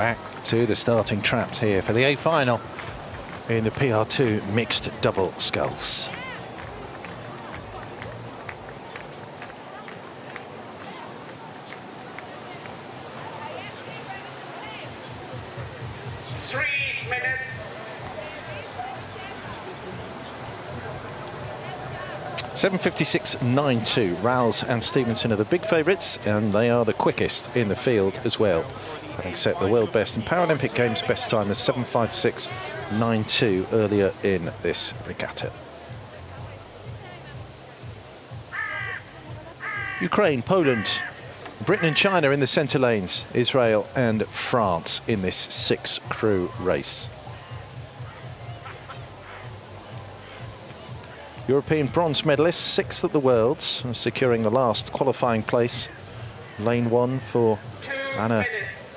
Back to the starting traps here for the A final in the PR2 mixed double sculls. minutes. 7:56.92. Rouse and Stevenson are the big favourites, and they are the quickest in the field as well, having set the world best in Paralympic Games best time of 7:56.92 earlier in this regatta. Ukraine, Poland, Britain and China in the centre lanes, Israel and France in this six-crew race. European bronze medalists, sixth at the Worlds, securing the last qualifying place. Lane one for Anna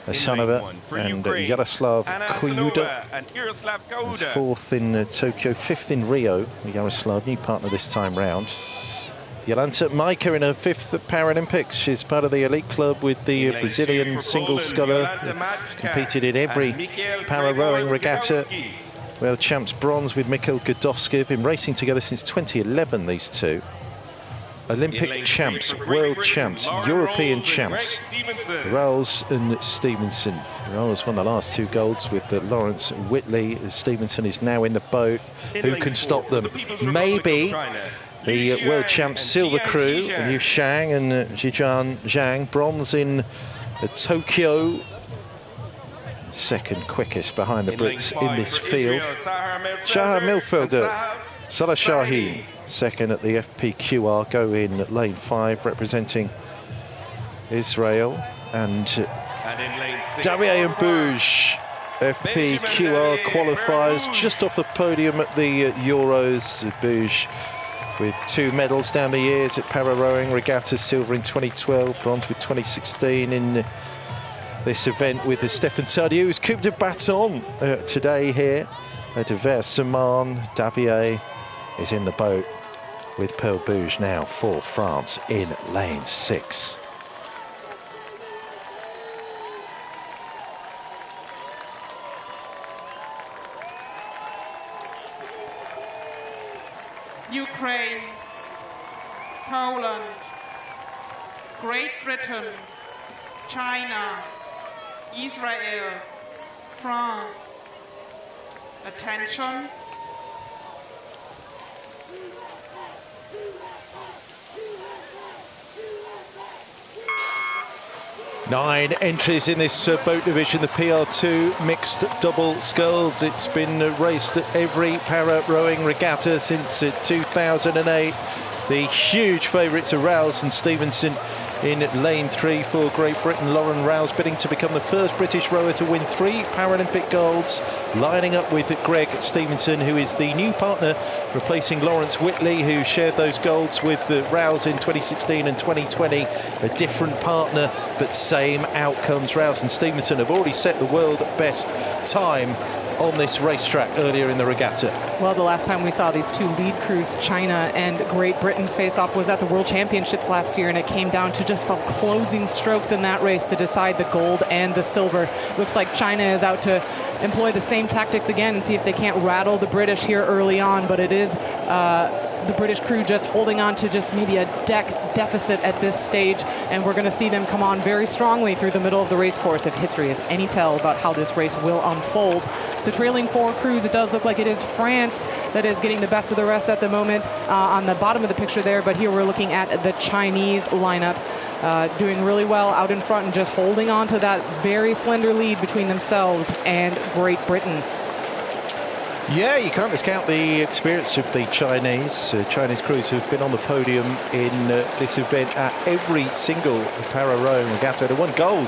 Asanova and Yaroslav Koyuda. Was fourth in Tokyo, fifth in Rio. Yaroslav, new partner this time round. Jolanta Maika in her fifth Paralympics. She's part of the elite club with the Brazilian single sculler. Competed in every para-rowing regatta. World champs bronze with Mikhail Godowski. Been racing together since 2011, these two. Olympic champs, world champs, European champs. Rouse and Stevenson. Rouse won the last two golds with Lawrence Whitley. Stevenson is now in the boat. Who can stop them? Maybe the world champs silver crew, Liu Shang and Zhijian Zhang, bronze in Tokyo. Second quickest behind the Brits in this field. Shahar Milfelder, Salah Shaheen, second at the FPQR, go in lane 5, representing Israel. And Davier and Bouge, FPQR qualifiers, just off the podium at the Euros. Bouge with 2 medals down the years at para-rowing regattas, silver in 2012, bronze with 2016 in this event with Stefan Tardieu, who's coup de baton today here at Vers-Saman. Davier is in the boat with Pearl Bouge now for France in lane 6. Ukraine, Poland, Great Britain, China, Israel, France. Attention. Nine entries in this boat division, the PR2 mixed double sculls. It's been raced at every para-rowing regatta since 2008. The huge favourites are Rouse and Stevenson in lane 3 for Great Britain. Lauren Rouse bidding to become the first British rower to win 3 Paralympic golds, lining up with Greg Stevenson, who is the new partner, replacing Lawrence Whitley, who shared those golds with Rouse in 2016 and 2020. A different partner, but same outcomes. Rouse and Stevenson have already set the world best time on this racetrack earlier in the regatta. Well, the last time we saw these two lead crews, China and Great Britain, face off was at the World Championships last year, and it came down to just the closing strokes in that race to decide the gold and the silver. Looks like China is out to employ the same tactics again and see if they can't rattle the British here early on, but it is the British crew just holding on to just maybe a deck deficit at this stage, and we're going to see them come on very strongly through the middle of the race course if history is any tell about how this race will unfold. The trailing 4 crews, it does look like it is France that is getting the best of the rest at the moment on the bottom of the picture there, but here we're looking at the Chinese lineup doing really well out in front and just holding on to that very slender lead between themselves and Great Britain. Yeah, you can't discount the experience of the Chinese. Chinese crews have been on the podium in this event at every single para-rowing regatta. They won gold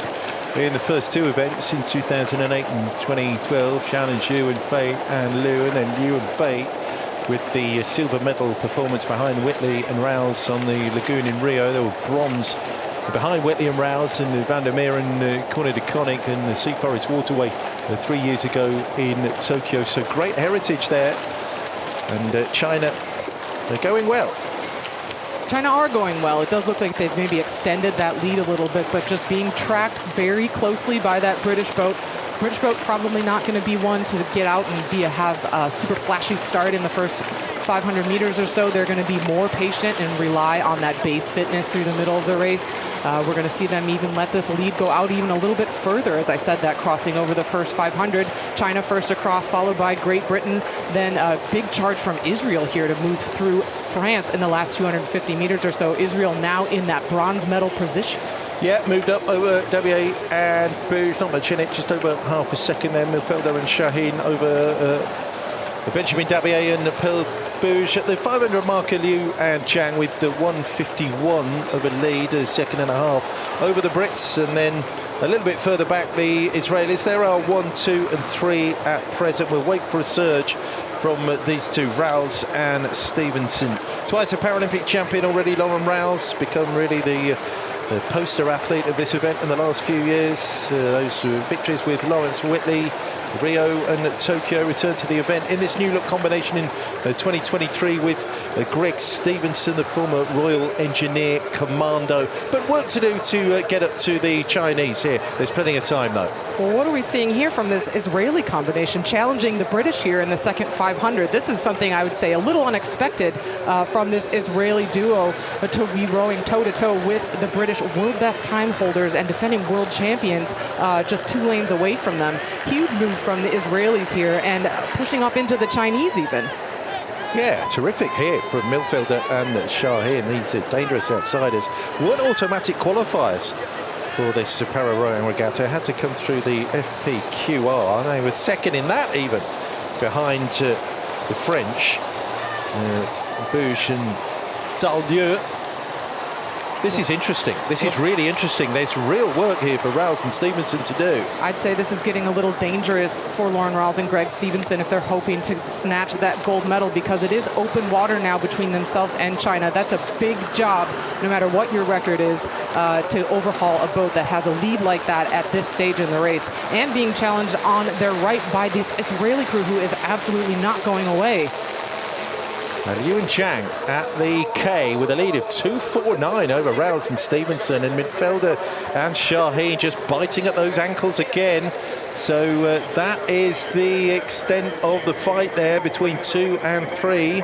in the first 2 events in 2008 and 2012. Shannon Zhu and Fei and Liu, and then Liu and Fei with the silver medal performance behind Whitley and Rouse on the lagoon in Rio. They were bronze behind Whitley and Rouse, and Vandermeer and Corne de Koninck and the Sea Forest Waterway 3 years ago in Tokyo. So great heritage there. And China, they're going well. China are going well. It does look like they've maybe extended that lead a little bit, but just being tracked very closely by that British boat. British boat probably not going to be one to get out and have a super flashy start in the first 500 meters or so. They're going to be more patient and rely on that base fitness through the middle of the race. We're going to see them even let this lead go out even a little bit further, as I said, that crossing over the first 500. China first across, followed by Great Britain. Then a big charge from Israel here to move through France in the last 250 meters or so. Israel now in that bronze medal position. Yeah, moved up over Dabier and Bouge, not much in it, just over half a second there. Milfelder and Shaheen over Benjamin Dabier and Pearl Bouge. At the 500 marker, Liu and Zhang with the 151 of a lead, a second and a half over the Brits, and then a little bit further back the Israelis. There are 1, 2 and 3 at present. We'll wait for a surge from these two, Rouse and Stevenson. Twice a Paralympic champion already, Lauren Rouse, become really the poster athlete of this event in the last few years. Those victories with Lawrence Whitley, Rio and Tokyo, return to the event in this new look combination in 2023 with Greg Stevenson, the former Royal Engineer Commando. But work to do to get up to the Chinese here. There's plenty of time though. Well, what are we seeing here from this Israeli combination challenging the British here in the second 500? This is something I would say a little unexpected from this Israeli duo to be rowing toe-to-toe with the British world best time holders and defending world champions just 2 lanes away from them. Huge move from the Israelis here and pushing up into the Chinese even. Yeah, terrific here from Milfelder and Shaheen. These are dangerous outsiders. Weren't automatic qualifiers for this para rowing regatta. Had to come through the FPQR. They were second in that even, behind the French, Bouge and Taldieu. This is interesting. This is really interesting. There's real work here for Rouse and Stevenson to do. I'd say this is getting a little dangerous for Lauren Rouse and Greg Stevenson if they're hoping to snatch that gold medal, because it is open water now between themselves and China. That's a big job, no matter what your record is, to overhaul a boat that has a lead like that at this stage in the race, and being challenged on their right by this Israeli crew who is absolutely not going away. Liu and Zhang at the K with a lead of 2.49 over Rouse and Stevenson, and Midfielder and Shaheen just biting at those ankles again. So that is the extent of the fight there between 2 and 3.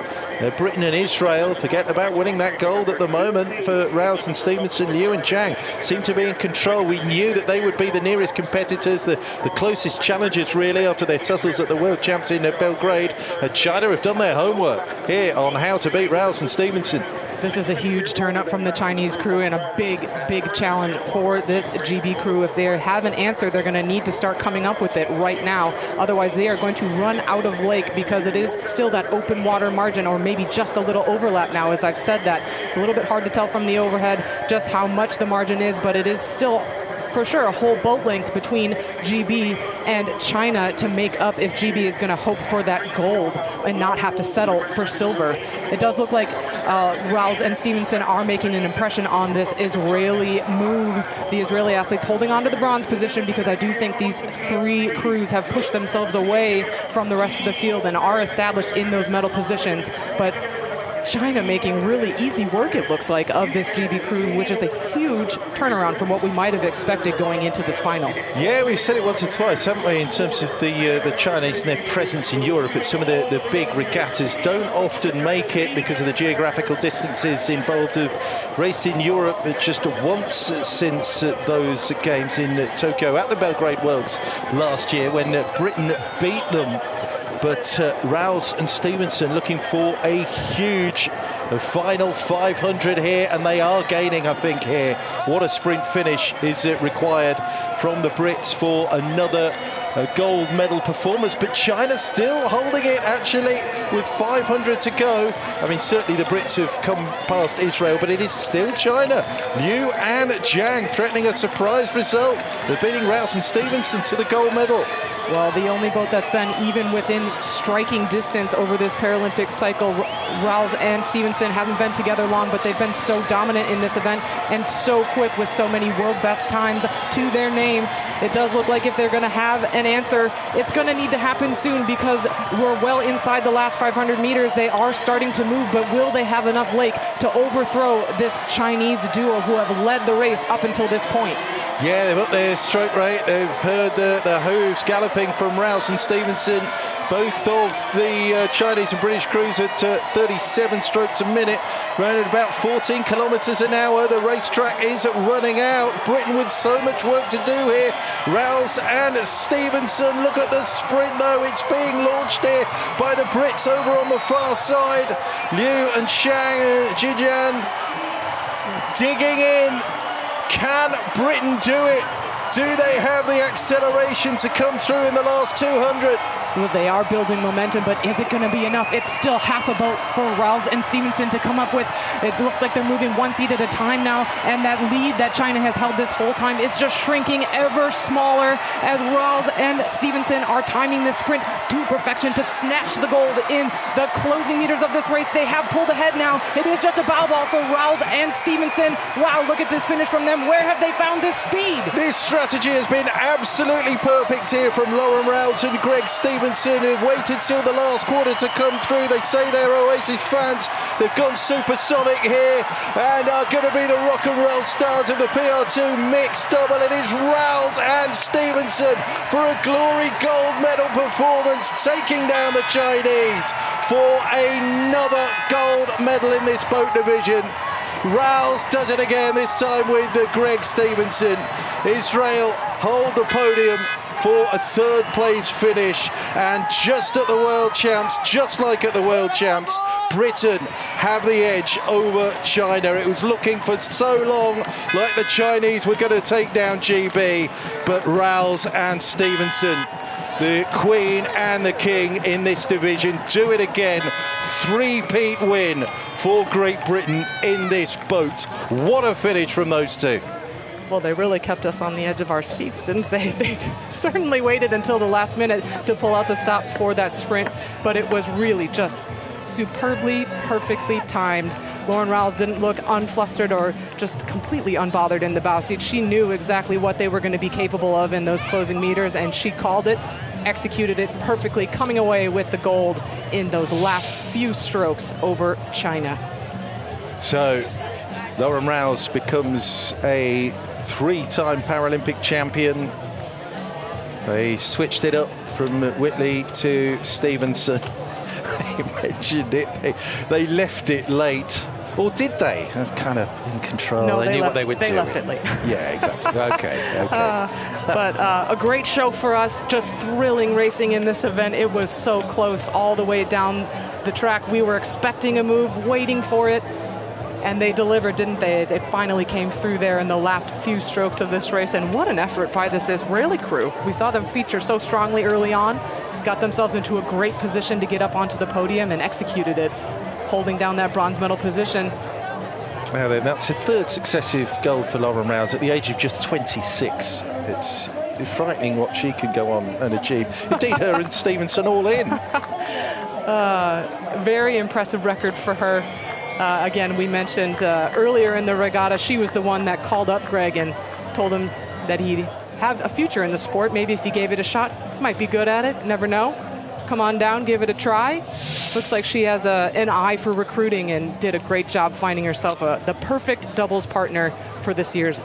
Britain and Israel forget about winning that gold at the moment for Rouse and Stevenson. Liu and Zhang seem to be in control. We knew that they would be the nearest competitors, the closest challengers really, after their tussles at the World Champs in Belgrade. China have done their homework here on how to beat Rouse and Stevenson. This is a huge turn up from the Chinese crew and a big, big challenge for this GB crew. If they have an answer, they're going to need to start coming up with it right now. Otherwise, they are going to run out of lake, because it is still that open water margin, or maybe just a little overlap now. As I've said that, it's a little bit hard to tell from the overhead just how much the margin is, but it is still for sure a whole boat length between GB and China to make up if GB is going to hope for that gold and not have to settle for silver. It does look like Rouse and Stevenson are making an impression on this Israeli move. The Israeli athletes holding on to the bronze position, because I do think these 3 crews have pushed themselves away from the rest of the field and are established in those medal positions. But China making really easy work, it looks like, of this GB crew, which is a huge turnaround from what we might have expected going into this final. Yeah, we've said it once or twice, haven't we, in terms of the Chinese and their presence in Europe at some of the big regattas. Don't often make it because of the geographical distances involved. Have raced in Europe just once since those games in Tokyo at the Belgrade Worlds last year, when Britain beat them. But Rouse and Stevenson looking for a huge final 500 here, and they are gaining, I think, here. What a sprint finish is required from the Brits for another gold medal performance. But China still holding it, actually, with 500 to go. I mean, certainly the Brits have come past Israel, but it is still China. Liu and Zhang threatening a surprise result. They're beating Rouse and Stevenson to the gold medal. Well, the only boat that's been even within striking distance over this Paralympic cycle, Rouse and Stevenson haven't been together long, but they've been so dominant in this event and so quick with so many world best times to their name. It does look like if they're going to have an answer, it's going to need to happen soon, because we're well inside the last 500 meters. They are starting to move, but will they have enough lake to overthrow this Chinese duo who have led the race up until this point? Yeah, they've upped their stroke rate. They've heard the hooves galloping from Rouse and Stevenson. Both of the Chinese and British crews at 37 strokes a minute, running at about 14 kilometres an hour. The racetrack is running out. Britain with so much work to do here. Rouse and Stevenson. Look at the sprint, though. It's being launched here by the Brits over on the far side. Liu and Shang, Jijian digging in. Can Britain do it? Do they have the acceleration to come through in the last 200? Well, they are building momentum, but is it going to be enough? It's still half a boat for Rouse and Stevenson to come up with. It looks like they're moving one seat at a time now, and that lead that China has held this whole time is just shrinking ever smaller as Rouse and Stevenson are timing this sprint to perfection to snatch the gold in the closing meters of this race. They have pulled ahead now. It is just a bow ball for Rouse and Stevenson. Wow, look at this finish from them. Where have they found this speed? This strategy has been absolutely perfect here from Lauren Rouse and Greg Stevenson, who waited till the last quarter to come through. They say they're Oasis fans. They've gone supersonic here and are going to be the rock and roll stars of the PR2 mixed double. It is Rouse and Stevenson for a glory gold medal performance, taking down the Chinese for another gold medal in this boat division. Rouse does it again, this time with Greg Stevenson. Israel hold the podium for a third place finish, and just at the World Champs, just like at the World Champs, Britain have the edge over China. It was looking for so long like the Chinese were going to take down GB, but Rouse and Stevenson, the Queen and the King in this division, do it again. Three-peat win for Great Britain in this boat. What a finish from those two. Well, they really kept us on the edge of our seats, didn't they? They certainly waited until the last minute to pull out the stops for that sprint, but it was really just superbly, perfectly timed. Lauren Rouse didn't look unflustered or just completely unbothered in the bow seat. She knew exactly what they were going to be capable of in those closing meters, and she called it, executed it perfectly, coming away with the gold in those last few strokes over China. So Lauren Rouse becomes a three-time Paralympic champion. They switched it up from Whitley to Stevenson. They mentioned it. They left it late. Or did they? Kind of in control. No, they knew what they would do. They left it late. Yeah, exactly. Okay. But a great show for us. Just thrilling racing in this event. It was so close all the way down the track. We were expecting a move, waiting for it. And they delivered, didn't they? It finally came through there in the last few strokes of this race. And what an effort by this Israeli crew. We saw them feature so strongly early on, got themselves into a great position to get up onto the podium and executed it, holding down that bronze medal position. Now then, that's a third successive gold for Lauren Rouse at the age of just 26. It's frightening what she can go on and achieve. Indeed, her and Stevenson all in. Very impressive record for her. Again, we mentioned earlier in the regatta, she was the one that called up Greg and told him that he'd have a future in the sport. Maybe if he gave it a shot, might be good at it. Never know. Come on down, give it a try. Looks like she has an eye for recruiting and did a great job finding herself the perfect doubles partner for this year's